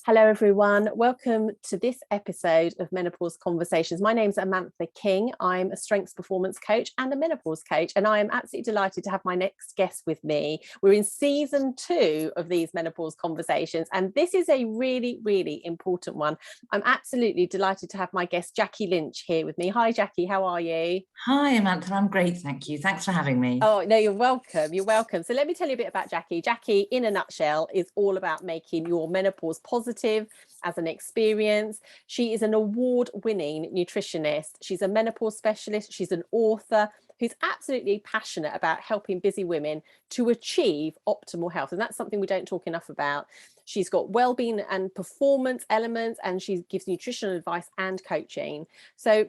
Hello everyone, welcome to this episode of Menopause Conversations. My name's Amantha King. I'm a strengths performance coach and a menopause coach, and I am absolutely delighted to have my next guest with me. We're in season 2 of these Menopause Conversations, and this is a really, really important one. I'm absolutely delighted to have my guest Jackie Lynch here with me. Hi Jackie, how are you? Hi Amantha, I'm great, thank you. Thanks for having me. Oh, no, you're welcome. You're welcome. So let me tell you a bit about Jackie. Jackie, in a nutshell, is all about making your menopause positive as an experience. She is an award-winning nutritionist. She's a menopause specialist. She's an author who's absolutely passionate about helping busy women to achieve optimal health. And that's something we don't talk enough about. She's got wellbeing and performance elements, and she gives nutritional advice and coaching. So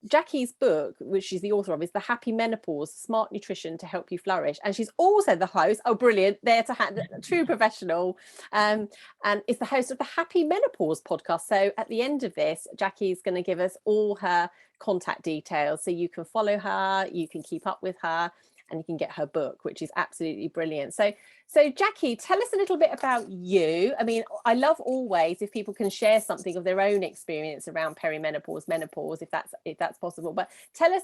Jackie's book, which she's the author of, is The Happy Menopause, Smart Nutrition to Help You Flourish. And she's also the host, oh brilliant, there to have a true professional, and is the host of the Happy Menopause podcast. So at the end of this, Jackie's going to give us all her contact details so you can follow her, you can keep up with her, and you can get her book, which is absolutely brilliant. So Jackie, tell us a little bit about you. I mean, I love always if people can share something of their own experience around perimenopause, menopause, if that's possible. But tell us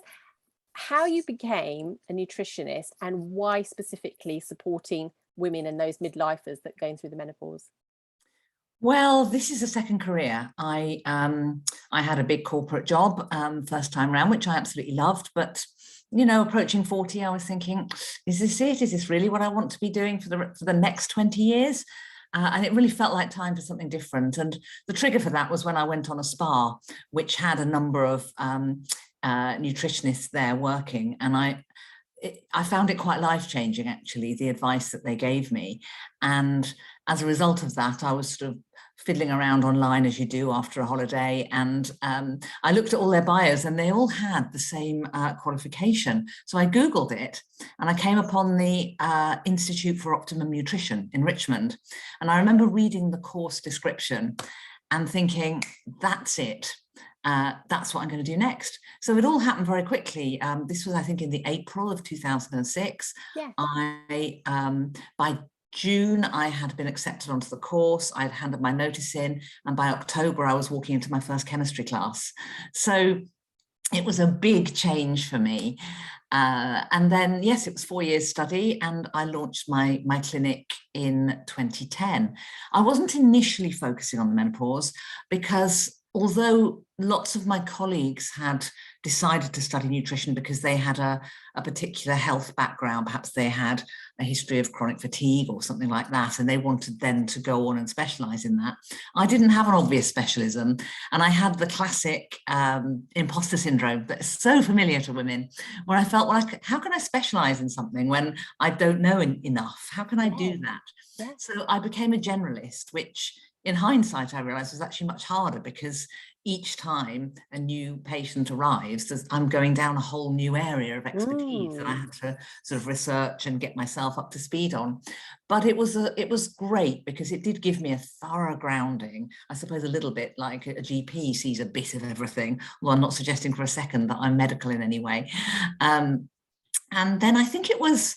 how you became a nutritionist and why specifically supporting women and those midlifers that are going through the menopause. Well, this is a second career. I had a big corporate job first time around, which I absolutely loved, but approaching 40, I was thinking, is this it? Is this really what I want to be doing for the next 20 years? And it really felt like time for something different. And the trigger for that was when I went on a spa, which had a number of nutritionists there working. And I found it quite life-changing, actually, the advice that they gave me. And as a result of that, I was sort of fiddling around online as you do after a holiday. And I looked at all their bios and they all had the same qualification. So I Googled it and I came upon the Institute for Optimum Nutrition in Richmond. And I remember reading the course description and thinking, that's it. That's what I'm going to do next. So it all happened very quickly. This was, I think, in the April of 2006. Yeah. By June, I had been accepted onto the course. I'd handed my notice in, and by October, I was walking into my first chemistry class. So it was a big change for me. And then, yes, it was 4 years study, and I launched my clinic in 2010. I wasn't initially focusing on the menopause because although lots of my colleagues had decided to study nutrition because they had a particular health background, perhaps they had a history of chronic fatigue or something like that, and they wanted then to go on and specialize in that. I didn't have an obvious specialism, and I had the classic imposter syndrome that is so familiar to women, where I felt, well, how can I specialize in something when I don't know enough? How can I do that? Yeah. So I became a generalist, which in hindsight, I realized was actually much harder because each time a new patient arrives, I'm going down a whole new area of expertise that I had to sort of research and get myself up to speed on. But it was great because it did give me a thorough grounding. I suppose a little bit like a GP sees a bit of everything. Well, I'm not suggesting for a second that I'm medical in any way. And then I think it was,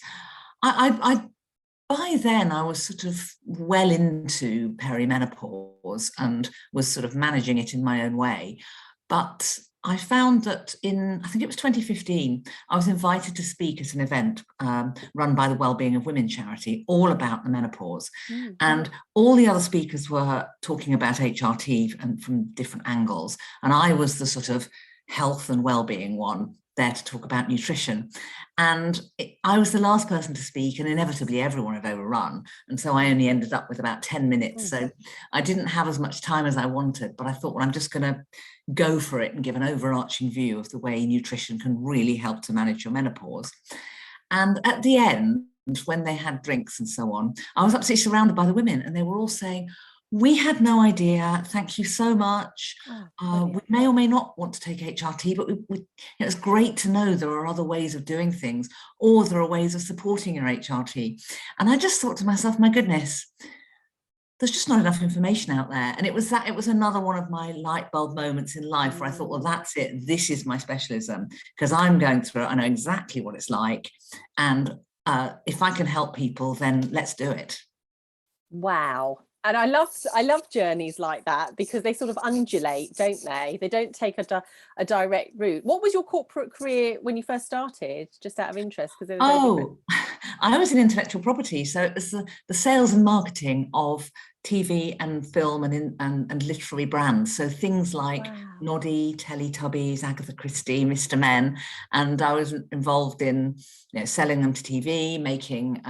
by then, I was sort of well into perimenopause and was sort of managing it in my own way. But I found that I think it was 2015, I was invited to speak at an event run by the Wellbeing of Women charity, all about the menopause. Mm-hmm. And all the other speakers were talking about HRT and from different angles. And I was the sort of health and wellbeing one, there to talk about nutrition. And I was the last person to speak, and inevitably everyone had overrun. And so I only ended up with about 10 minutes. So I didn't have as much time as I wanted, but I thought, well, I'm just going to go for it and give an overarching view of the way nutrition can really help to manage your menopause. And at the end, when they had drinks and so on, I was absolutely surrounded by the women, and they were all saying, we had no idea. Thank you so much. We may or may not want to take HRT, but it's great to know there are other ways of doing things, or there are ways of supporting your HRT. And I just thought to myself, my goodness, there's just not enough information out there. And it was another one of my light bulb moments in life where I thought, well, that's it. This is my specialism, because I'm going through it. I know exactly what it's like. And if I can help people, then let's do it. Wow. And I love journeys like that, because they sort of undulate, don't they? They don't take a direct route. What was your corporate career when you first started, just out of interest, because they were very different? I was in intellectual property, so it was the sales and marketing of TV and film and literary brands. So things like Wow. Noddy, Teletubbies, Agatha Christie, Mr. Men, and I was involved in selling them to TV, making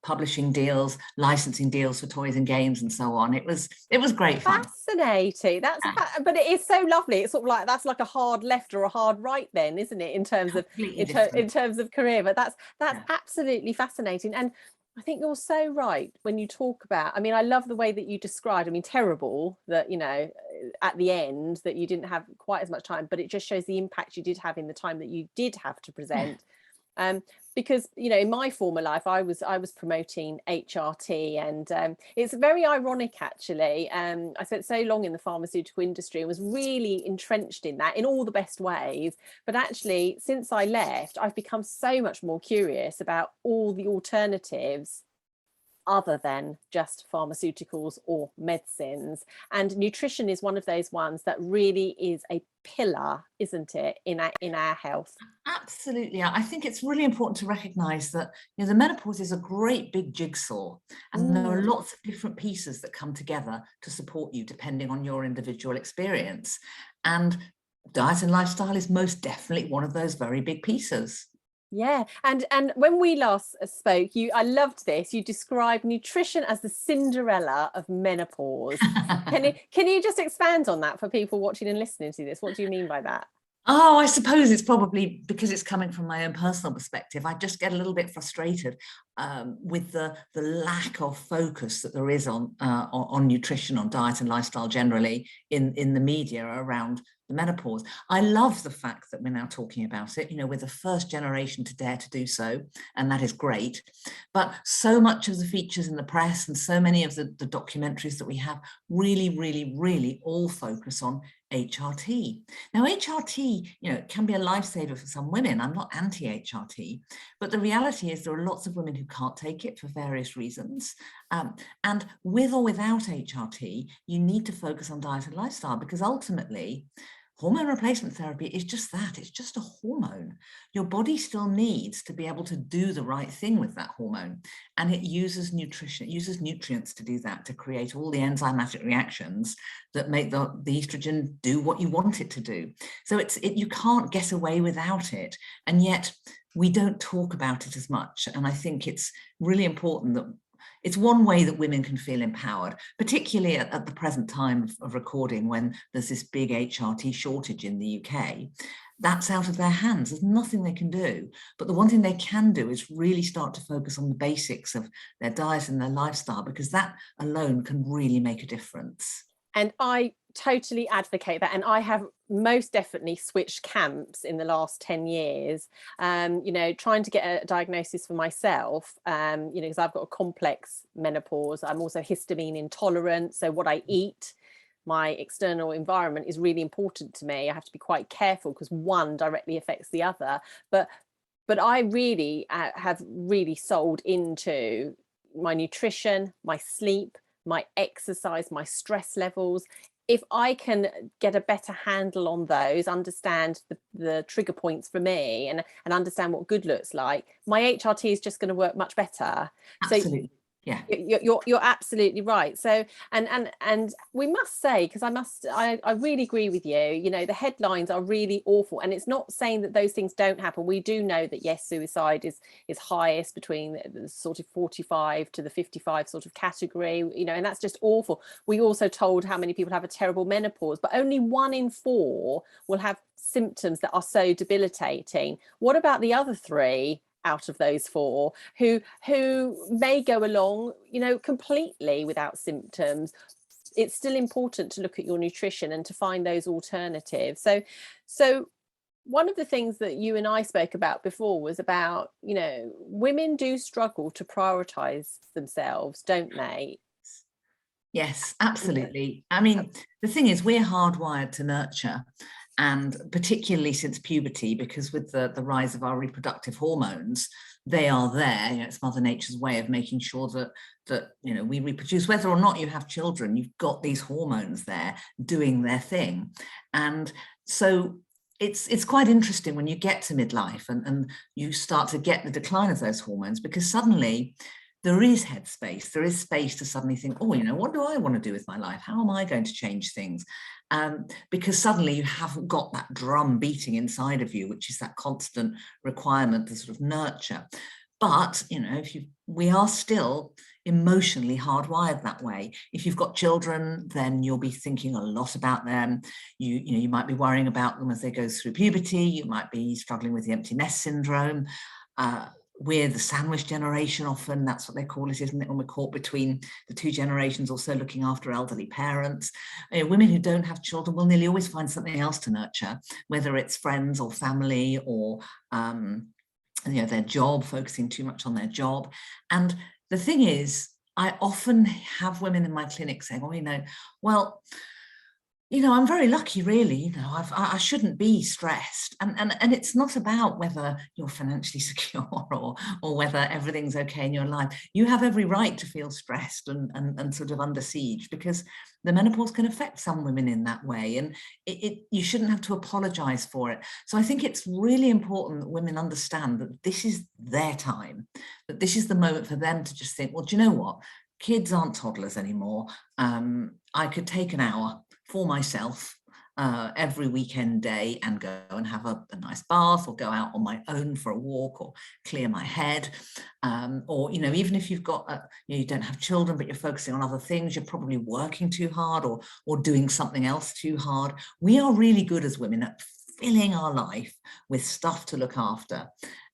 publishing deals, licensing deals for toys and games, and so on. It was great fun. Fascinating. But it is so lovely. It's sort of like, that's like a hard left or a hard right, then, isn't it, in terms of in terms of career? But that's absolutely fascinating. And I think you're so right when you talk about, I mean, I love the way that you described, I mean, terrible that, at the end that you didn't have quite as much time, but it just shows the impact you did have in the time that you did have to present. Because in my former life I was promoting HRT, and it's very ironic, actually. I spent so long in the pharmaceutical industry and was really entrenched in that in all the best ways, but actually since I left I've become so much more curious about all the alternatives other than just pharmaceuticals or medicines, and nutrition is one of those ones that really is a pillar, isn't it, in our health? Absolutely. I think it's really important to recognize that the menopause is a great big jigsaw, and there are lots of different pieces that come together to support you depending on your individual experience, and diet and lifestyle is most definitely one of those very big pieces. Yeah, and when we last spoke, I loved this. You described nutrition as the Cinderella of menopause. Can you just expand on that for people watching and listening to this? What do you mean by that? Oh, I suppose it's probably because it's coming from my own personal perspective. I just get a little bit frustrated with the lack of focus that there is on nutrition, on diet and lifestyle generally in the media around the menopause. I love the fact that we're now talking about it. We're the first generation to dare to do so, and that is great. But so much of the features in the press and so many of the documentaries that we have really, really, really all focus on HRT. Now, HRT, can be a lifesaver for some women. I'm not anti-HRT, but the reality is there are lots of women who can't take it for various reasons. And with or without HRT, you need to focus on diet and lifestyle, because ultimately, hormone replacement therapy is just that. It's just a hormone. Your body still needs to be able to do the right thing with that hormone. And it uses nutrition, it uses nutrients to do that, to create all the enzymatic reactions that make the estrogen do what you want it to do. So you can't get away without it. And yet we don't talk about it as much. And I think it's really important that it's one way that women can feel empowered, particularly at the present time of recording, when there's this big HRT shortage in the UK. That's out of their hands. There's nothing they can do. But the one thing they can do is really start to focus on the basics of their diet and their lifestyle, because that alone can really make a difference. And I totally advocate that. And I have most definitely switched camps in the last 10 years, trying to get a diagnosis for myself, because I've got a complex menopause. I'm also histamine intolerant. So what I eat, my external environment, is really important to me. I have to be quite careful because one directly affects the other. But I really have really sold into my nutrition, my sleep, my exercise, my stress levels. If I can get a better handle on those, understand the trigger points for me, and understand what good looks like, my HRT is just going to work much better. Absolutely. So yeah, you're absolutely right. So and we must say, because I really agree with you, the headlines are really awful, and it's not saying that those things don't happen. We do know that, yes, suicide is highest between the sort of 45 to the 55 sort of category, and that's just awful. We also told how many people have a terrible menopause, but only 1 in 4 will have symptoms that are so debilitating. What about the other 3 out of those 4 who may go along, completely without symptoms? It's still important to look at your nutrition and to find those alternatives. So one of the things that you and I spoke about before was about, women do struggle to prioritize themselves, don't they? Yes, absolutely. I mean, the thing is, we're hardwired to nurture. And particularly since puberty, because with the rise of our reproductive hormones, they are there. It's Mother Nature's way of making sure that we reproduce. Whether or not you have children, you've got these hormones there doing their thing. And so it's quite interesting when you get to midlife and you start to get the decline of those hormones, because suddenly there is headspace, there is space to suddenly think, oh, what do I want to do with my life? How am I going to change things? Because suddenly you haven't got that drum beating inside of you, which is that constant requirement to sort of nurture. But, we are still emotionally hardwired that way. If you've got children, then you'll be thinking a lot about them. You might be worrying about them as they go through puberty. You might be struggling with the empty nest syndrome. We're the sandwich generation often, that's what they call it, isn't it? When we're caught between the two generations, also looking after elderly parents. Women who don't have children will nearly always find something else to nurture, whether it's friends or family or their job, focusing too much on their job. And the thing is, I often have women in my clinic saying, I'm very lucky, really. I shouldn't be stressed, and it's not about whether you're financially secure or whether everything's okay in your life. You have every right to feel stressed and sort of under siege, because the menopause can affect some women in that way, and you shouldn't have to apologize for it. So I think it's really important that women understand that this is their time, that this is the moment for them to just think, well, do you know what? Kids aren't toddlers anymore. I could take an hour for myself every weekend day and go and have a nice bath, or go out on my own for a walk, or clear my head, or even if you've got you don't have children but you're focusing on other things, you're probably working too hard or doing something else too hard. We are really good as women at filling our life with stuff to look after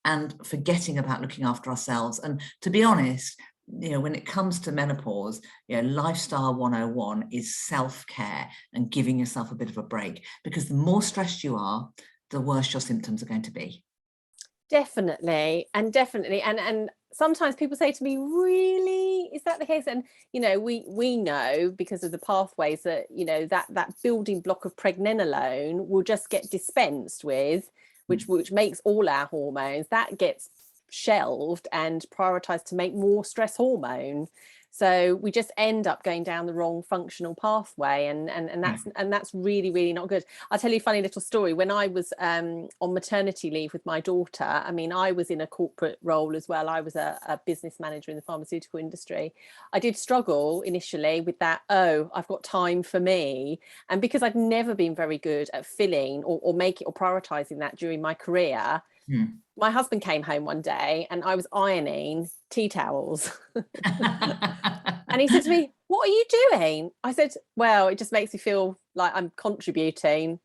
and forgetting about looking after ourselves. And to be honest, when it comes to menopause, lifestyle 101 is self-care and giving yourself a bit of a break, because the more stressed you are, the worse your symptoms are going to be. Definitely. And sometimes people say to me, really, is that the case? And we know, because of the pathways, that that building block of pregnenolone will just get dispensed with, which makes all our hormones, that gets shelved and prioritized to make more stress hormone. So we just end up going down the wrong functional pathway, and that's really, really not good. I'll tell you a funny little story. When I was on maternity leave with my daughter, I was in a corporate role as well. I was a business manager in the pharmaceutical industry. I did struggle initially with that, I've got time for me. And because I'd never been very good at filling or making or prioritizing that during my career, my husband came home one day and I was ironing tea towels. And he said to me, "What are you doing?" I said, "Well, it just makes me feel like I'm contributing."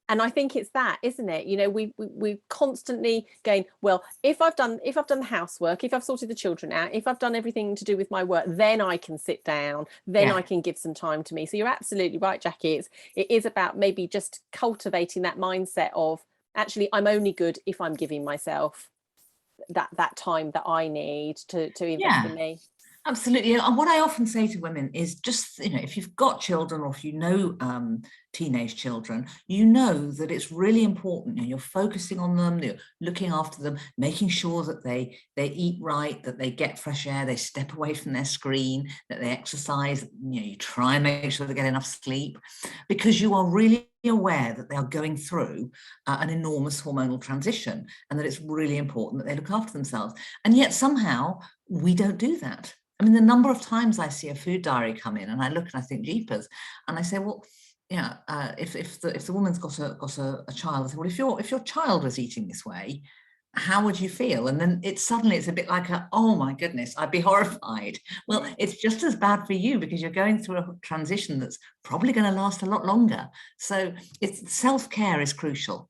And I think it's that, isn't it? We're constantly going, well, if I've done the housework, if I've sorted the children out, if I've done everything to do with my work, then I can sit down, then I can give some time to me. So you're absolutely right, Jackie. It is about maybe just cultivating that mindset of, actually, I'm only good if I'm giving myself that time that I need to invest in me. Absolutely. And what I often say to women is just, if you've got children, or if teenage children, that it's really important. You're focusing on them, you're looking after them, making sure that they eat right, that they get fresh air, they step away from their screen, that they exercise, you try and make sure they get enough sleep, because you are really aware that they are going through an enormous hormonal transition, and that it's really important that they look after themselves. And yet somehow we don't do that. The number of times I see a food diary come in and I look and I think, jeepers, and I say, well, if the woman's got a child, I say, well, if your child was eating this way, how would you feel? And then it's a bit like oh my goodness, I'd be horrified. Well, it's just as bad for you, because you're going through a transition that's probably going to last a lot longer. So self-care is crucial.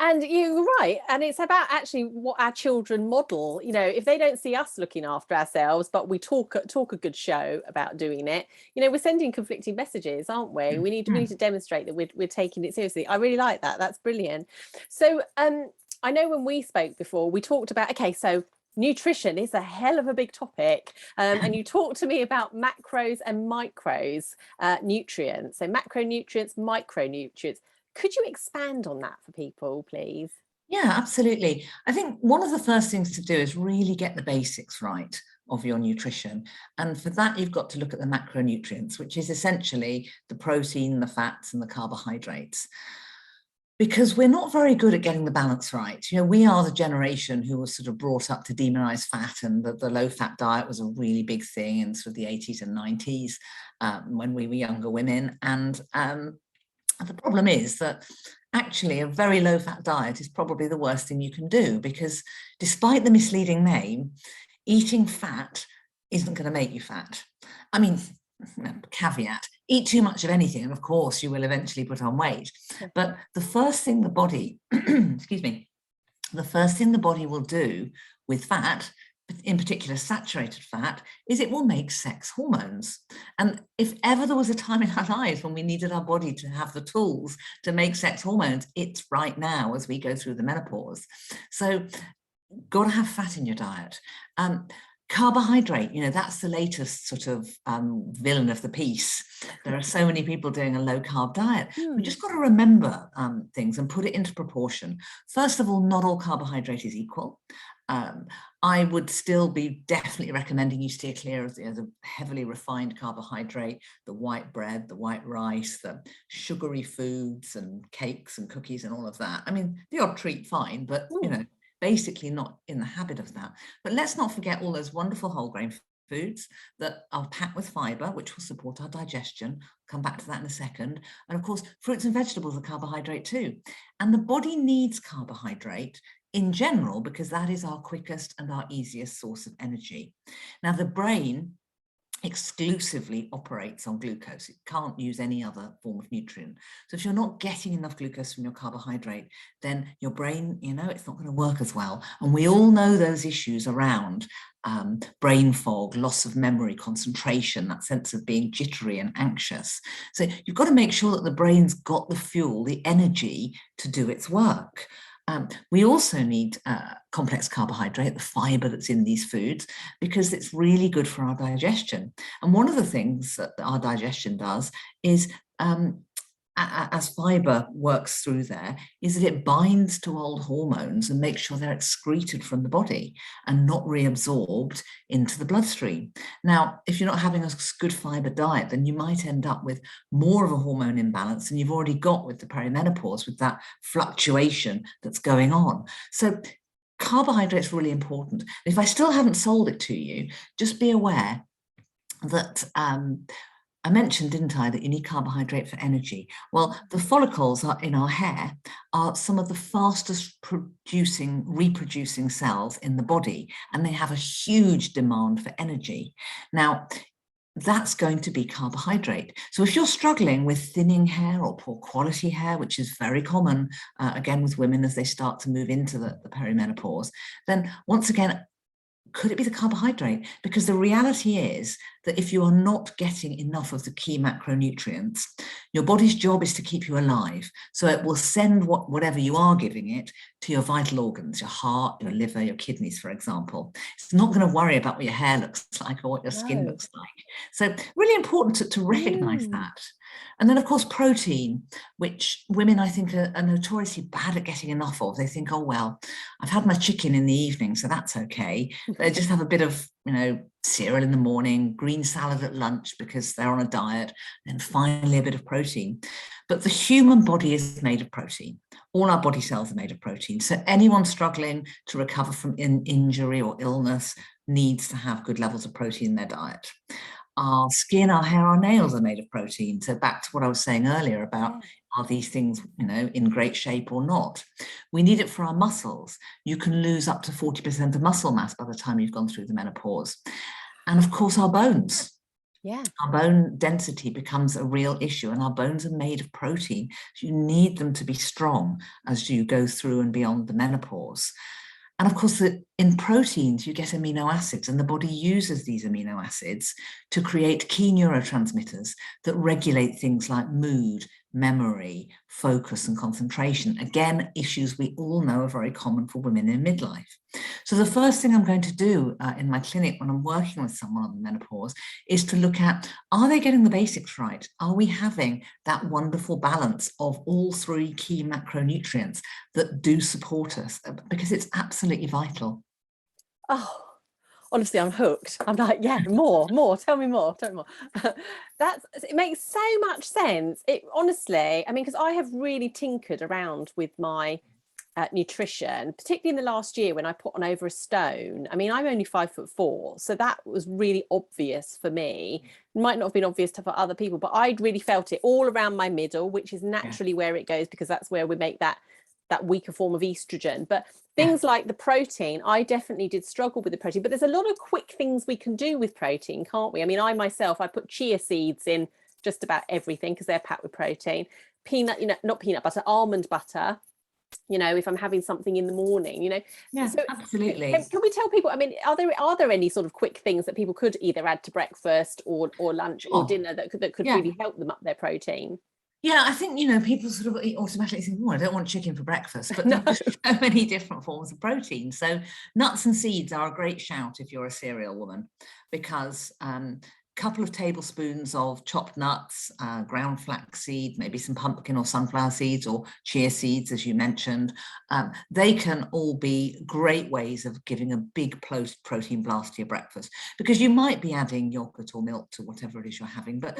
And you're right. And it's about actually what our children model. If they don't see us looking after ourselves, but we talk a good show about doing it, we're sending conflicting messages, aren't we? We need to demonstrate that we're taking it seriously. I really like that. That's brilliant. So I know when we spoke before, we talked about, okay, so nutrition is a hell of a big topic. And you talked to me about macros and micros, nutrients. So macronutrients, micronutrients. Could you expand on that for people, please? Yeah, absolutely. I think one of the first things to do is really get the basics right of your nutrition. And for that, you've got to look at the macronutrients, which is essentially the protein, the fats, and the carbohydrates. Because we're not very good at getting the balance right. You know, we are the generation who was sort of brought up to demonize fat, and the low-fat diet was a really big thing in sort of the 80s and 90s when we were younger women. And the problem is that actually a very low-fat diet is probably the worst thing you can do, because despite the misleading name, eating fat isn't going to make you fat. I mean, caveat, eat too much of anything and of course you will eventually put on weight. But the first thing the body, excuse me, the first thing the body will do with fat, in particular saturated fat, is it will make sex hormones. And if ever there was a time in our lives when we needed our body to have the tools to make sex hormones, it's right now as we go through the menopause. So got to have fat in your diet. Carbohydrate, you know, that's the latest sort of villain of the piece. There are so many people doing a low carb diet. We just got to remember things and put it into proportion. First of all, not all carbohydrate is equal. I would still be definitely recommending you steer clear of the heavily refined carbohydrate, the white bread, the white rice, the sugary foods and cakes and cookies and all of that. I mean, the odd treat, fine, but you know, basically not in the habit of that. But let's not forget all those wonderful whole grain foods that are packed with fiber, which will support our digestion. I'll come back to that in a second. And of course, fruits and vegetables are carbohydrate too. And the body needs carbohydrate in general, because that is our quickest and our easiest source of energy. Now, the brain exclusively operates on glucose. It can't use any other form of nutrient. So if you're not getting enough glucose from your carbohydrate, then your brain, you know, it's not going to work as well. And we all know those issues around brain fog, loss of memory, concentration, that sense of being jittery and anxious. So you've got to make sure that the brain's got the fuel, the energy to do its work. We also need complex carbohydrate, the fiber that's in these foods, because it's really good for our digestion. And one of the things that our digestion does is, as fiber works through there, is that it binds to old hormones and makes sure they're excreted from the body and not reabsorbed into the bloodstream. Now, if you're not having a good fiber diet, then you might end up with more of a hormone imbalance than you've already got with the perimenopause, with that fluctuation that's going on. So carbohydrate's really important. If I still haven't sold it to you, just be aware that I mentioned, didn't I, that you need carbohydrate for energy? Well, the follicles in our hair are some of the fastest reproducing cells in the body, and they have a huge demand for energy. Now, that's going to be carbohydrate. So if you're struggling with thinning hair or poor quality hair, which is very common, again, with women as they start to move into the perimenopause, then once again, could it be the carbohydrate? Because the reality is that if you are not getting enough of the key macronutrients, your body's job is to keep you alive. So it will send whatever you are giving it to your vital organs, your heart, your liver, your kidneys, for example. It's not going to worry about what your hair looks like or what your skin looks like. So really important to recognize that. And then, of course, protein, which women, I think, are notoriously bad at getting enough of. They think, oh, well, I've had my chicken in the evening, so that's okay. They just have a bit of, you know, cereal in the morning, green salad at lunch because they're on a diet, and finally a bit of protein. But the human body is made of protein. All our body cells are made of protein. So anyone struggling to recover from injury or illness needs to have good levels of protein in their diet. Our skin, our hair, our nails are made of protein. So back to what I was saying earlier about, are these things, you know, in great shape or not? We need it for our muscles. You can lose up to 40% of muscle mass by the time you've gone through the menopause. And of course, our bones. Yeah. Our bone density becomes a real issue, and our bones are made of protein. So you need them to be strong as you go through and beyond the menopause. And of course, the in proteins, you get amino acids, and the body uses these amino acids to create key neurotransmitters that regulate things like mood, memory, focus, and concentration. Again, issues we all know are very common for women in midlife. So the first thing I'm going to do in my clinic when I'm working with someone on menopause is to look at, are they getting the basics right? Are we having that wonderful balance of all three key macronutrients that do support us? Because it's absolutely vital. Oh, honestly, I'm hooked. I'm like, yeah, more, tell me more. It makes so much sense. It honestly, I mean, because I have really tinkered around with my nutrition, particularly in the last year when I put on over a stone. I mean, I'm only 5'4", so that was really obvious for me. It might not have been obvious for other people, but I'd really felt it all around my middle, which is naturally where it goes, because that's where we make that weaker form of estrogen. But things like the protein, I definitely did struggle with the protein, but there's a lot of quick things we can do with protein, can't we? I mean, I put chia seeds in just about everything because they're packed with protein. Not peanut butter, almond butter, if I'm having something in the morning, So absolutely. Can we tell people, I mean, are there any sort of quick things that people could either add to breakfast or lunch or dinner that could really help them up their protein? Yeah, I think, people sort of automatically think, oh, I don't want chicken for breakfast, but No. there's so many different forms of protein. So nuts and seeds are a great shout if you're a cereal woman, because couple of tablespoons of chopped nuts, ground flaxseed, maybe some pumpkin or sunflower seeds or chia seeds, as you mentioned. They can all be great ways of giving a big protein blast to your breakfast, because you might be adding yogurt or milk to whatever it is you're having, but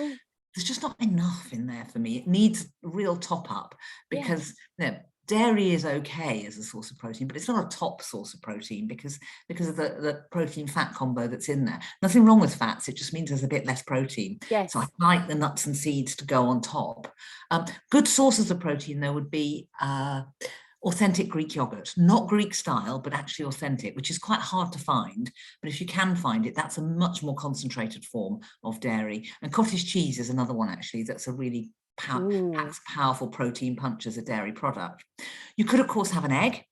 there's just not enough in there for me. It needs real top up, because dairy is okay as a source of protein, but it's not a top source of protein because of the protein fat combo that's in there. Nothing wrong with fats, it just means there's a bit less protein. Yes. So I like the nuts and seeds to go on top. Good sources of protein though would be authentic Greek yogurt, not Greek style, but actually authentic, which is quite hard to find. But if you can find it, that's a much more concentrated form of dairy. And cottage cheese is another one, actually, that's a really powerful protein punch as a dairy product. You could, of course, have an egg,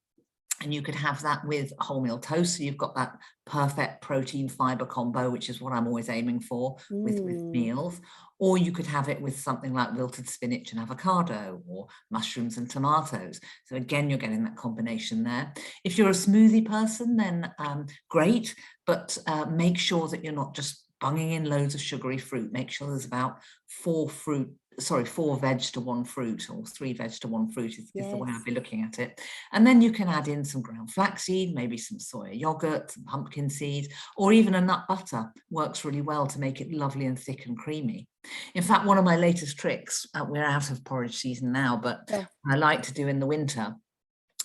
and you could have that with wholemeal toast. So you've got that perfect protein fiber combo, which is what I'm always aiming for with meals. Or you could have it with something like wilted spinach and avocado, or mushrooms and tomatoes. So again, you're getting that combination there. If you're a smoothie person, then great, but make sure that you're not just bunging in loads of sugary fruit. Make sure there's about 4 veg to 1 fruit, or 3 veg to 1 fruit is the way I'd be looking at it. And then you can add in some ground flaxseed, maybe some soya yogurt, some pumpkin seeds, or even a nut butter works really well to make it lovely and thick and creamy. In fact, one of my latest tricks, we're out of porridge season now, but I like to do in the winter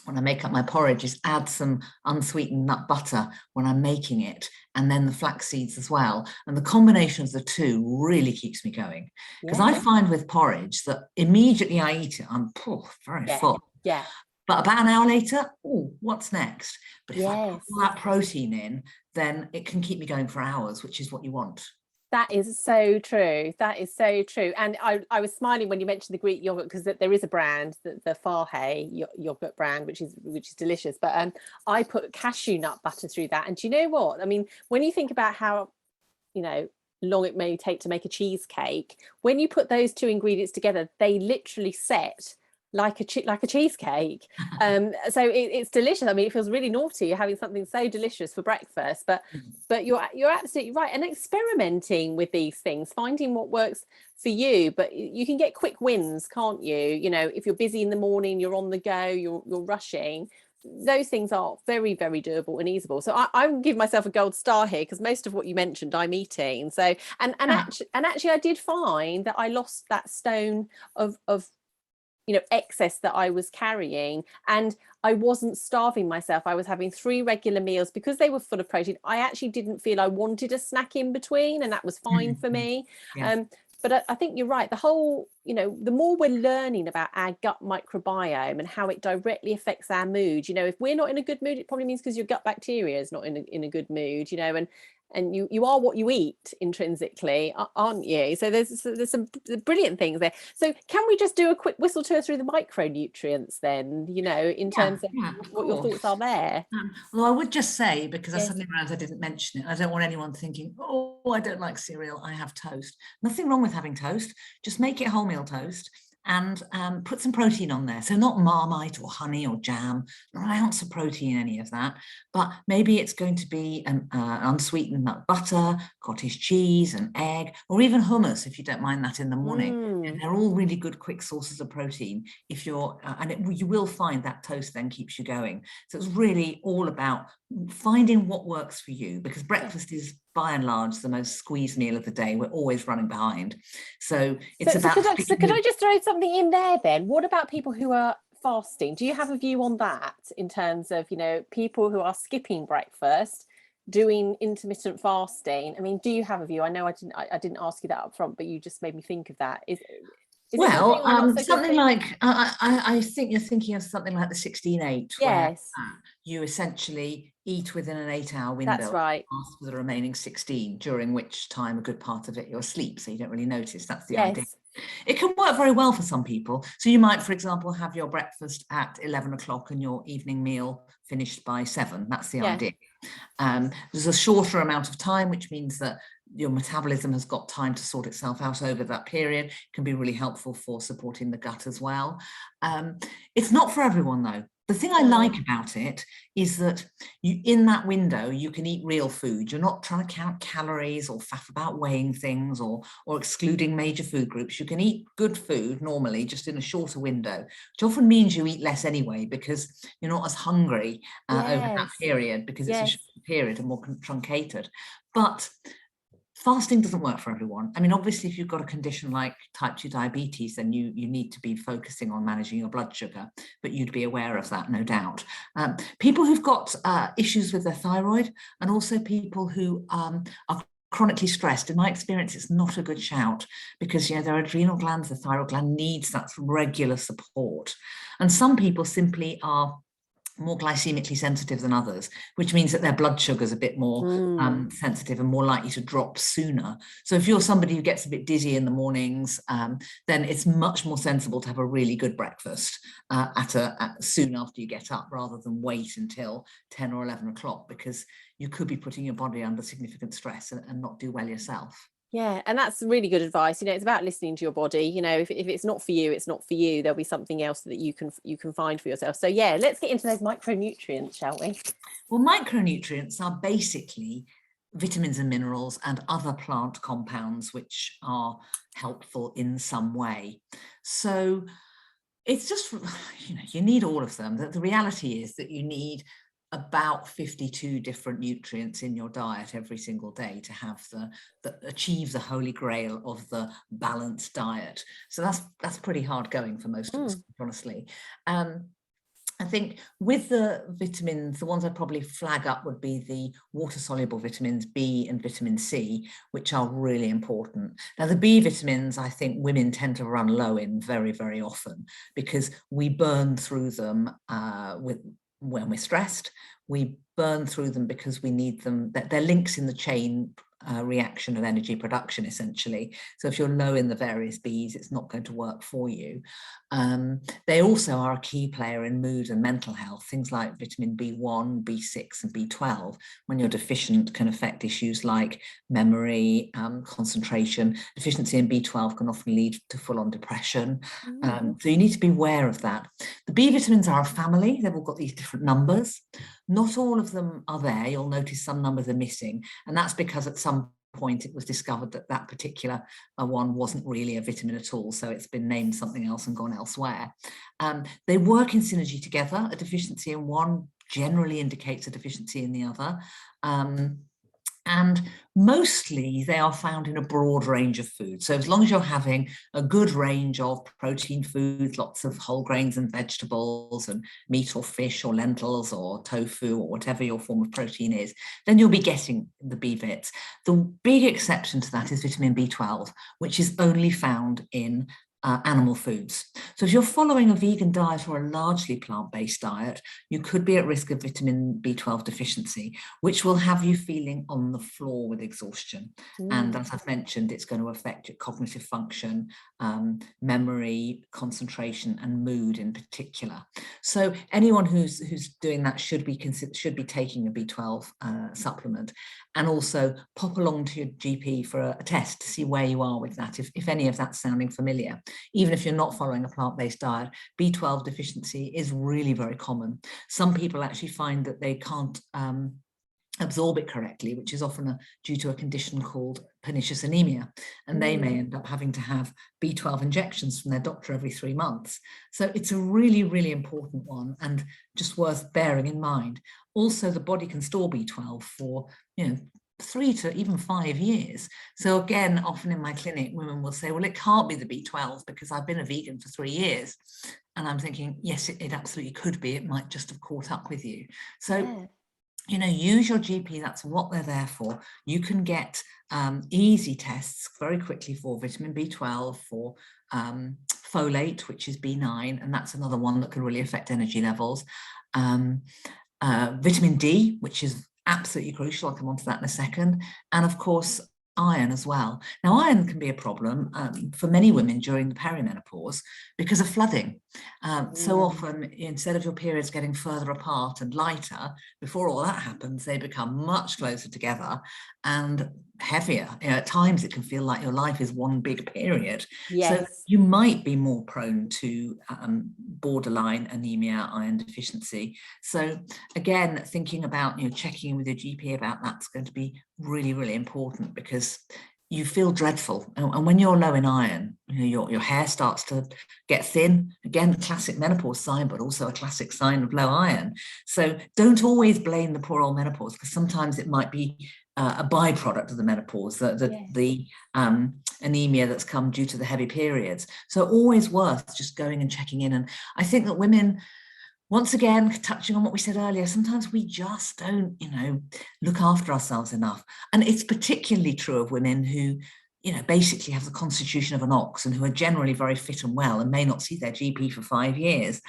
when I make up my porridge is add some unsweetened nut butter when I'm making it, and then the flax seeds as well. And the combination of the two really keeps me going. Because I find with porridge that immediately I eat it, I'm very full. Yeah. But about an hour later, what's next? But if I put all that protein in, then it can keep me going for hours, which is what you want. That is so true. That is so true. And I was smiling when you mentioned the Greek yogurt, because there is a brand, the Farhay yogurt brand, which is delicious. But I put cashew nut butter through that. And do you know what? I mean, when you think about how, long it may take to make a cheesecake, when you put those two ingredients together, they literally set like a cheesecake. So it's delicious. I mean, it feels really naughty having something so delicious for breakfast, but you're absolutely right. And experimenting with these things, finding what works for you. But you can get quick wins, can't you? If you're busy in the morning, you're on the go, you're rushing. Those things are very, very doable and easable. So I would give myself a gold star here, because most of what you mentioned I'm eating. So actually I did find that I lost that stone of excess that I was carrying, and I wasn't starving myself. I was having 3 regular meals because they were full of protein. I actually didn't feel I wanted a snack in between, and that was fine for me. But I think you're right. The whole, the more we're learning about our gut microbiome and how it directly affects our mood, if we're not in a good mood, it probably means because your gut bacteria is not in a good mood, and you are what you eat intrinsically, aren't you? So there's some brilliant things there. So can we just do a quick whistle tour through the micronutrients then, you know, in terms of what your thoughts are there? Well, I would just say, because I Yes. suddenly realized I didn't mention it, I don't want anyone thinking, oh, I don't like cereal, I have toast. Nothing wrong with having toast, just make it wholemeal toast and put some protein on there. So not Marmite or honey or jam, not an ounce of protein in any of that, but maybe it's going to be an unsweetened nut butter, cottage cheese, an egg, or even hummus if you don't mind that in the morning. And they're all really good quick sources of protein if you're, you will find that toast then keeps you going. So it's really all about finding what works for you, because breakfast is by and large the most squeezed meal of the day. We're always running behind. So it's about... So could I just throw something in there then? What about people who are fasting? Do you have a view on that in terms of, you know, people who are skipping breakfast, doing intermittent fasting? I mean, do you have a view? I know I didn't ask you that up front, but you just made me think of that. Is well, something like, I think you're thinking of something like the 16-8, yes, where you essentially eat within an 8-hour window. That's right. For the remaining 16, during which time a good part of it you're asleep, so you don't really notice. That's the idea. It can work very well for some people. So you might, for example, have your breakfast at 11 o'clock and your evening meal finished by 7. That's the idea. There's a shorter amount of time, which means that your metabolism has got time to sort itself out over that period. It can be really helpful for supporting the gut as well. It's not for everyone though. The thing I like about it is that in that window, you can eat real food. You're not trying to count calories or faff about weighing things or excluding major food groups. You can eat good food normally, just in a shorter window, which often means you eat less anyway, because you're not as hungry over that period, because it's a shorter period and more truncated. But fasting doesn't work for everyone. I mean, obviously, if you've got a condition like type 2 diabetes, then you need to be focusing on managing your blood sugar, but you'd be aware of that, no doubt. People who've got issues with their thyroid, and also people who are chronically stressed, in my experience, it's not a good shout, because their adrenal glands, the thyroid gland needs that regular support. And some people simply are more glycemically sensitive than others, which means that their blood sugar is a bit more sensitive and more likely to drop sooner. So if you're somebody who gets a bit dizzy in the mornings, then it's much more sensible to have a really good breakfast soon after you get up, rather than wait until 10 or 11 o'clock, because you could be putting your body under significant stress and not do well yourself. Yeah, and that's really good advice. It's about listening to your body. If it's not for you, it's not for you. There'll be something else that you can find for yourself. So yeah, let's get into those micronutrients, shall we? Well, micronutrients are basically vitamins and minerals and other plant compounds which are helpful in some way. So it's just, you need all of them. The reality is that you need about 52 different nutrients in your diet every single day to have achieve the holy grail of the balanced diet. So that's pretty hard going for most of us, honestly. I think with the vitamins, the ones I'd probably flag up would be the water-soluble vitamins B and vitamin C, which are really important. Now, the B vitamins, I think women tend to run low in very, very often, because we burn through them when we're stressed. We burn through them because we need them. They're links in the chain reaction of energy production, essentially. So if you're low in the various Bs, it's not going to work for you. They also are a key player in mood and mental health. Things like vitamin B1, B6 and B12, when you're deficient, can affect issues like memory, concentration. Deficiency in B12 can often lead to full-on depression. So you need to be aware of that. The B vitamins are a family. They've all got these different numbers. Not all of them are there. You'll notice some numbers are missing, and that's because at some point it was discovered that that particular one wasn't really a vitamin at all, so it's been named something else and gone elsewhere. They work in synergy together. A deficiency in one generally indicates a deficiency in the other. And mostly they are found in a broad range of foods. So as long as you're having a good range of protein foods, lots of whole grains and vegetables and meat or fish or lentils or tofu or whatever your form of protein is, then you'll be getting the B vits. The big exception to that is vitamin B12, which is only found in animal foods. So if you're following a vegan diet or a largely plant-based diet, you could be at risk of vitamin B12 deficiency, which will have you feeling on the floor with exhaustion. And as I've mentioned, it's going to affect your cognitive function, memory, concentration, and mood in particular. So anyone who's doing that should be taking a B12 supplement, and also pop along to your GP for a test to see where you are with that, if any of that's sounding familiar. Even if you're not following a plant-based diet, B12 deficiency is really very common. Some people actually find that they can't absorb it correctly, which is often due to a condition called pernicious anemia, and they may end up having to have B12 injections from their doctor every 3 months. So it's a really, really important one, and just worth bearing in mind. Also, the body can store B12 for 3 to even 5 years. So again, often in my clinic, women will say, well, it can't be the B12 because I've been a vegan for 3 years. And I'm thinking, yes, it absolutely could be. It might just have caught up with you. So use your GP. That's what they're there for. You can get easy tests very quickly for vitamin B12, for folate, which is B9, and that's another one that can really affect energy levels. Vitamin D, which is absolutely crucial. I'll come on to that in a second. And of course, iron as well. Now, iron can be a problem for many women during the perimenopause because of flooding. So often, instead of your periods getting further apart and lighter, before all that happens, they become much closer together and heavier. At times, it can feel like your life is one big period. Yes. So you might be more prone to borderline anemia, iron deficiency. So again, thinking about checking in with your GP about that's going to be really, really important, because you feel dreadful. And when you're low in iron, your hair starts to get thin. Again, classic menopause sign, but also a classic sign of low iron. So don't always blame the poor old menopause, because sometimes it might be a byproduct of the menopause, the anemia that's come due to the heavy periods. So always worth just going and checking in. And I think that women, once again, touching on what we said earlier, sometimes we just don't, look after ourselves enough. And it's particularly true of women who, basically have the constitution of an ox and who are generally very fit and well and may not see their GP for 5 years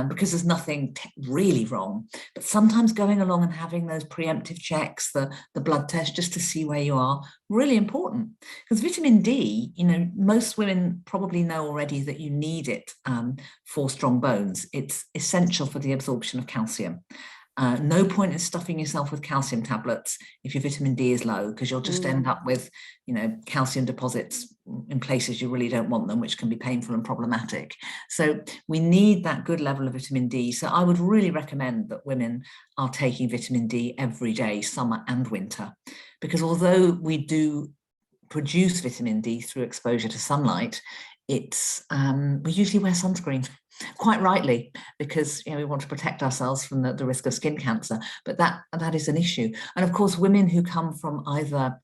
because there's nothing really wrong. But sometimes going along and having those preemptive checks, the blood test, just to see where you are, really important. Because vitamin D, most women probably know already that you need it for strong bones. It's essential for the absorption of calcium. No point in stuffing yourself with calcium tablets if your vitamin D is low, because you'll just end up with, calcium deposits in places you really don't want them, which can be painful and problematic. So we need that good level of vitamin D. So I would really recommend that women are taking vitamin D every day, summer and winter, because although we do produce vitamin D through exposure to sunlight, we usually wear sunscreen, quite rightly, because we want to protect ourselves from the risk of skin cancer. But that is an issue. And of course, women who come from either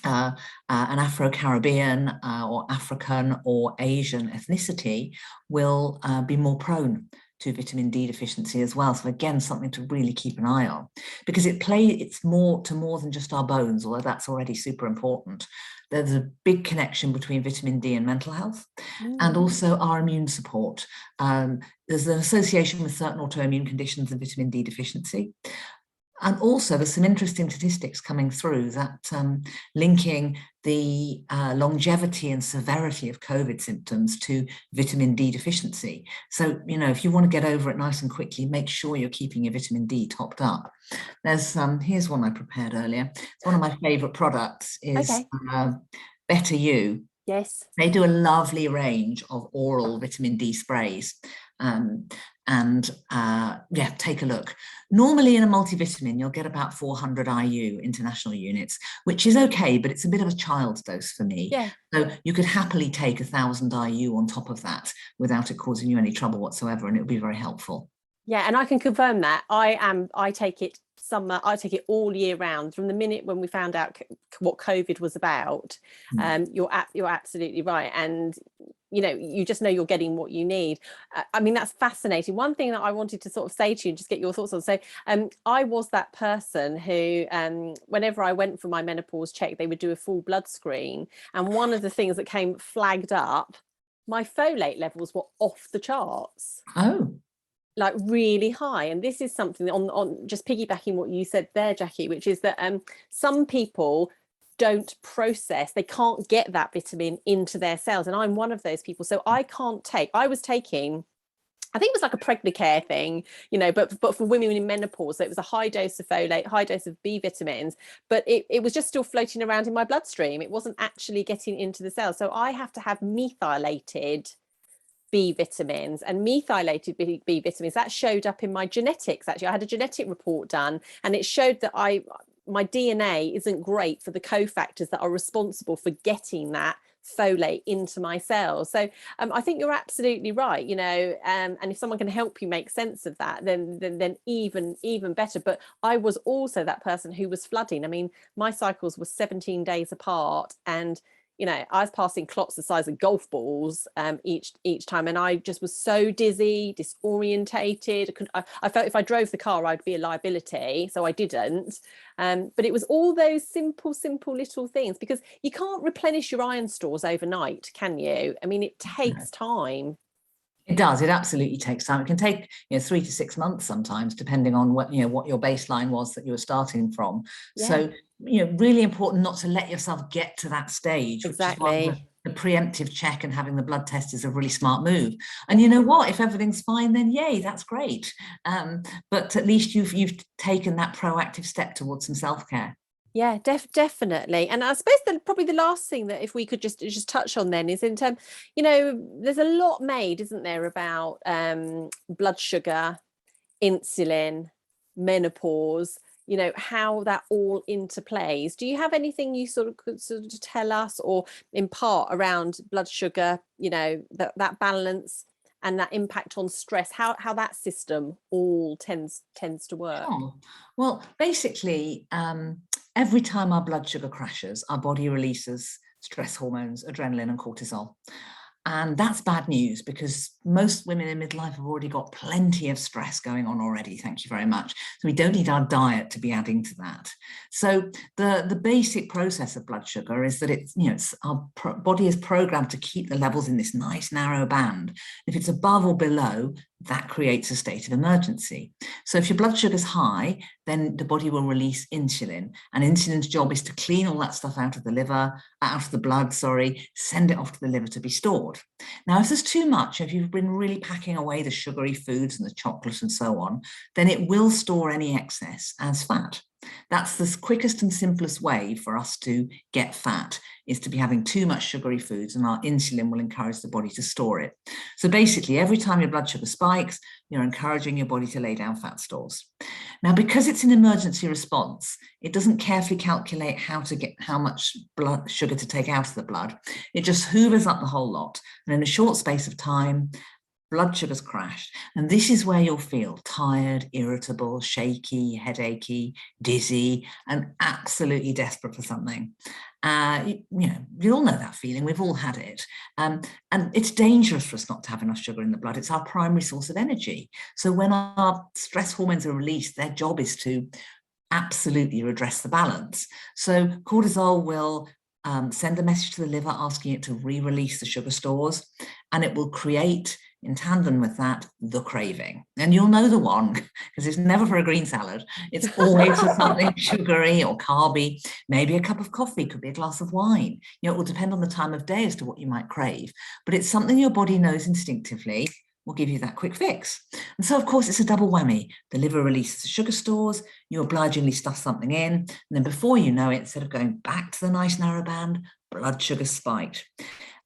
an Afro-Caribbean or African or Asian ethnicity will be more prone to vitamin D deficiency as well. So again, something to really keep an eye on, because it's more than just our bones, although that's already super important. There's a big connection between vitamin D and mental health, and also our immune support. There's an association with certain autoimmune conditions and vitamin D deficiency. And also there's some interesting statistics coming through that linking the longevity and severity of COVID symptoms to vitamin D deficiency. So, if you want to get over it nice and quickly, make sure you're keeping your vitamin D topped up. There's here's one I prepared earlier. It's one of my favorite products is Better You. Yes. They do a lovely range of oral vitamin D sprays. Take a look. Normally in a multivitamin, you'll get about 400 IU, international units, which is okay, but it's a bit of a child's dose for me. Yeah. So you could happily take 1,000 IU on top of that without it causing you any trouble whatsoever, and it would be very helpful. Yeah, and I can confirm that. I take it summer, I take it all year round. From the minute when we found out what COVID was about, you're absolutely right. And you just know you're getting what you need. I mean, that's fascinating. One thing that I wanted to sort of say to you, just get your thoughts on. So I was that person who, whenever I went for my menopause check, they would do a full blood screen. And one of the things that came flagged up my folate levels were off the charts, Oh, like really high. And this is something on just piggybacking what you said there, Jackie, which is that some people don't process, they can't get that vitamin into their cells, and I'm one of those people. So I was taking, I think it was like a Pregnacare thing, but for women in menopause. So it was a high dose of folate, high dose of B vitamins, but it was just still floating around in my bloodstream. It wasn't actually getting into the cells. So I have to have methylated B vitamins, and methylated B vitamins, that showed up in my genetics. Actually, I had a genetic report done, and it showed that my DNA isn't great for the cofactors that are responsible for getting that folate into my cells. So I think you're absolutely right, and if someone can help you make sense of that, then even better. But I was also that person who was flooding. I mean, my cycles were 17 days apart, and I was passing clots the size of golf balls each time, and I just was so dizzy, disorientated. I felt if I drove the car, I'd be a liability, so I didn't. But it was all those simple little things, because you can't replenish your iron stores overnight, can you? I mean, it takes time. It does. It absolutely takes time. It can take 3 to 6 months sometimes, depending on what your baseline was that you were starting from. Yeah. So really important not to let yourself get to that stage. Exactly. Which is why the preemptive check and having the blood test is a really smart move. And you know what? If everything's fine, then yay, that's great. But at least you've taken that proactive step towards some self-care. Yeah, definitely. And I suppose that probably the last thing that if we could just touch on then is in terms, there's a lot made, isn't there, about blood sugar, insulin, menopause, how that all interplays. Do you have anything you could tell us or impart around blood sugar, that balance and that impact on stress, how that system all tends to work? Sure. Well, basically, every time our blood sugar crashes, our body releases stress hormones, adrenaline and cortisol. And that's bad news, because most women in midlife have already got plenty of stress going on already. Thank you very much. So we don't need our diet to be adding to that. So the basic process of blood sugar is that it's our body is programmed to keep the levels in this nice narrow band. If it's above or below, that creates a state of emergency. So if your blood sugar is high, then the body will release insulin, and insulin's job is to clean all that stuff out of the liver, out of the blood, send it off to the liver to be stored. Now, if there's too much, if you've been really packing away the sugary foods and the chocolate and so on, then it will store any excess as fat. That's the quickest and simplest way for us to get fat, is to be having too much sugary foods, and our insulin will encourage the body to store it. So basically, every time your blood sugar spikes, you're encouraging your body to lay down fat stores. Now, because it's an emergency response, it doesn't carefully calculate how much blood sugar to take out of the blood. It just hoovers up the whole lot, and in a short space of time, blood sugar's crashed. And this is where you'll feel tired, irritable, shaky, headachy, dizzy, and absolutely desperate for something. We all know that feeling. We've all had it. And it's dangerous for us not to have enough sugar in the blood. It's our primary source of energy. So when our stress hormones are released, their job is to absolutely redress the balance. So cortisol will send a message to the liver asking it to re-release the sugar stores, and it will create, in tandem with that, the craving. And you'll know the one, because it's never for a green salad. It's always for something sugary or carby. Maybe a cup of coffee, could be a glass of wine. It will depend on the time of day as to what you might crave, but it's something your body knows instinctively will give you that quick fix. And so, of course, it's a double whammy. The liver releases the sugar stores, you obligingly stuff something in, and then before you know it, instead of going back to the nice narrow band, blood sugar spiked.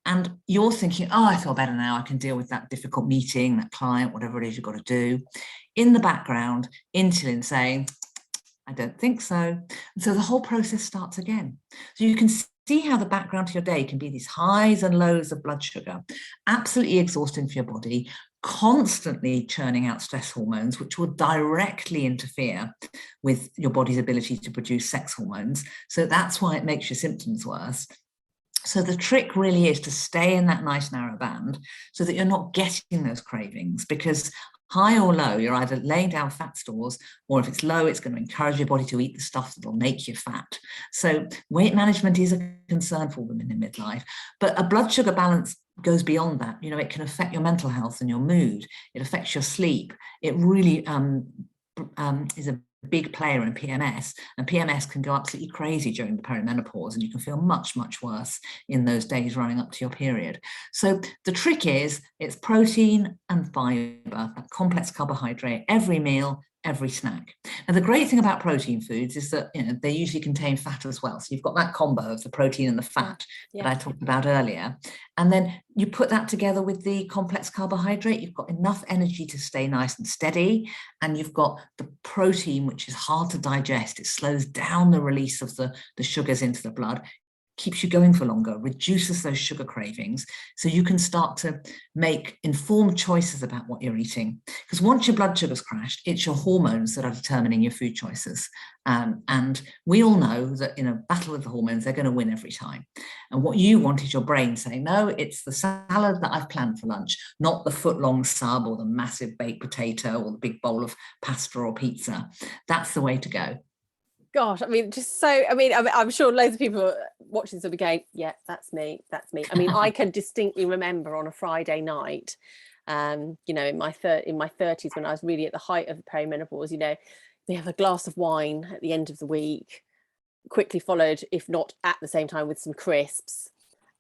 And you're thinking, oh, I feel better now. I can deal with that difficult meeting, that client, whatever it is you've got to do. In the background, insulin saying, I don't think so. And so the whole process starts again. So you can see how the background to your day can be these highs and lows of blood sugar, absolutely exhausting for your body, constantly churning out stress hormones, which will directly interfere with your body's ability to produce sex hormones. So that's why it makes your symptoms worse. So the trick really is to stay in that nice narrow band so that you're not getting those cravings, because high or low, you're either laying down fat stores, or if it's low, it's going to encourage your body to eat the stuff that'll make you fat. So weight management is a concern for women in midlife, but a blood sugar balance goes beyond that. You know, it can affect your mental health and your mood. It affects your sleep. It really is a big player in PMS, and PMS can go absolutely crazy during the perimenopause, and you can feel much, much worse in those days running up to your period. So the trick is it's protein and fiber, that complex carbohydrate, every meal, every snack. And the great thing about protein foods is that, you know, they usually contain fat as well. So you've got that combo of the protein and the fat that I talked about earlier. And then you put that together with the complex carbohydrate, you've got enough energy to stay nice and steady. And you've got the protein, which is hard to digest. It slows down the release of the sugars into the blood, keeps you going for longer, reduces those sugar cravings, so you can start to make informed choices about what you're eating. Because once your blood sugar's crashed, it's your hormones that are determining your food choices. And we all know that in a battle with the hormones, they're going to win every time. And what you want is your brain saying, no, it's the salad that I've planned for lunch, not the foot-long sub or the massive baked potato or the big bowl of pasta or pizza. That's the way to go. Gosh, I mean, just so, I mean, I'm sure loads of people watching this will be going, yeah, that's me. I mean, I can distinctly remember on a Friday night, you know, in my 30s, when I was really at the height of the perimenopause, you know, they have a glass of wine at the end of the week, quickly followed, if not at the same time, with some crisps,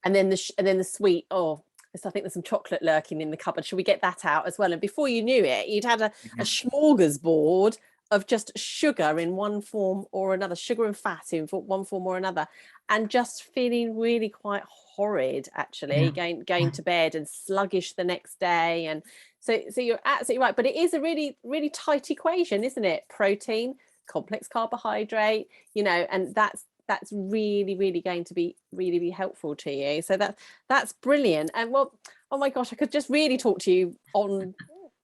and then the sweet. Oh, I think there's some chocolate lurking in the cupboard. Should we get that out as well? And before you knew it, you'd had a smorgasbord of just sugar in one form or another, sugar and fat in one form or another, and just feeling really quite horrid, actually, going to bed and sluggish the next day. And so you're absolutely right, but it is a really, really tight equation, isn't it? Protein, complex carbohydrate, you know, and that's really, really going to be really helpful to you. So that's brilliant. And well, oh my gosh, I could just really talk to you on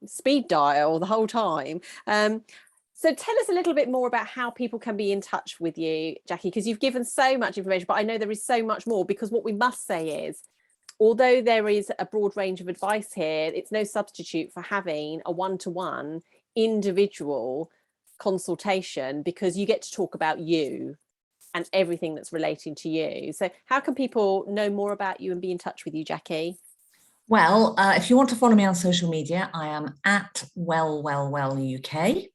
speed dial the whole time. So tell us a little bit more about how people can be in touch with you, Jackie, because you've given so much information, but I know there is so much more, because what we must say is, although there is a broad range of advice here, it's no substitute for having a one-to-one individual consultation, because you get to talk about you and everything that's relating to you. So how can people know more about you and be in touch with you, Jackie? Well, if you want to follow me on social media, I am at UK.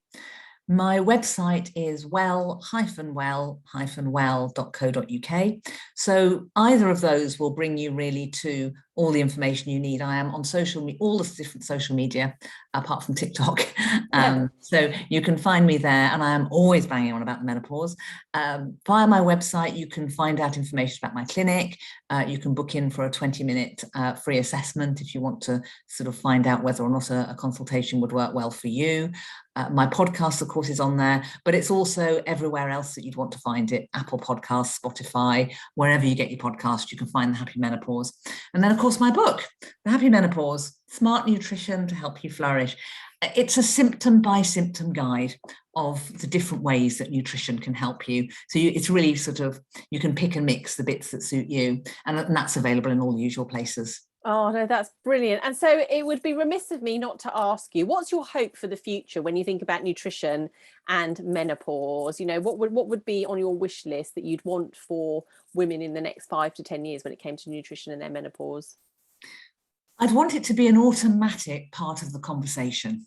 My website is well-well-well.co.uk. So either of those will bring you really to all the information you need. I am on all the different social media, apart from TikTok. So you can find me there, and I am always banging on about the menopause. Via my website, you can find out information about my clinic. You can book in for a 20-minute free assessment if you want to sort of find out whether or not a consultation would work well for you. My podcast, of course, is on there, but it's also everywhere else that you'd want to find it. Apple Podcasts, Spotify, wherever you get your podcast, you can find the Happy Menopause. And then, of course, my book, The Happy Menopause, Smart Nutrition to Help You Flourish. It's a symptom by symptom guide of the different ways that nutrition can help you. So it's really sort of, you can pick and mix the bits that suit you, and that's available in all the usual places. Oh no, that's brilliant. And so it would be remiss of me not to ask you, what's your hope for the future when you think about nutrition and menopause? You know, what would be on your wish list that you'd want for women in the next 5 to 10 years when it came to nutrition and their menopause? I'd want it to be an automatic part of the conversation.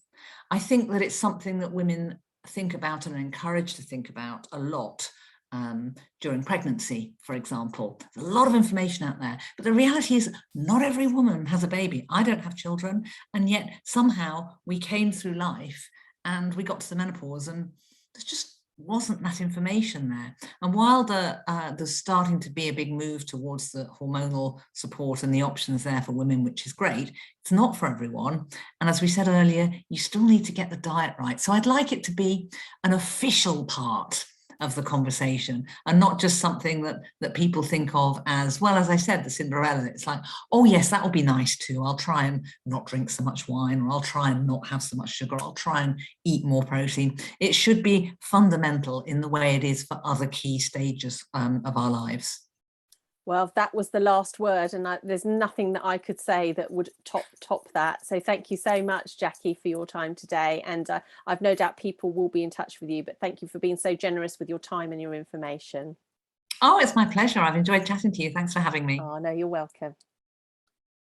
I think that it's something that women think about and are encouraged to think about a lot. During pregnancy, for example. There's a lot of information out there, but the reality is not every woman has a baby. I don't have children, and yet somehow we came through life and we got to the menopause and there just wasn't that information there. And while there's starting to be a big move towards the hormonal support and the options there for women, which is great, it's not for everyone. And as we said earlier, you still need to get the diet right. So I'd like it to be an official part of the conversation, and not just something that people think of as, well, as I said, the Cinderella. It's like, oh yes, that will be nice too. I'll try and not drink so much wine, or I'll try and not have so much sugar. I'll try and eat more protein. It should be fundamental in the way it is for other key stages of our lives. Well, that was the last word, and there's nothing that I could say that would top that. So thank you so much, Jackie, for your time today. And I've no doubt people will be in touch with you, but thank you for being so generous with your time and your information. Oh, it's my pleasure. I've enjoyed chatting to you. Thanks for having me. Oh, no, you're welcome.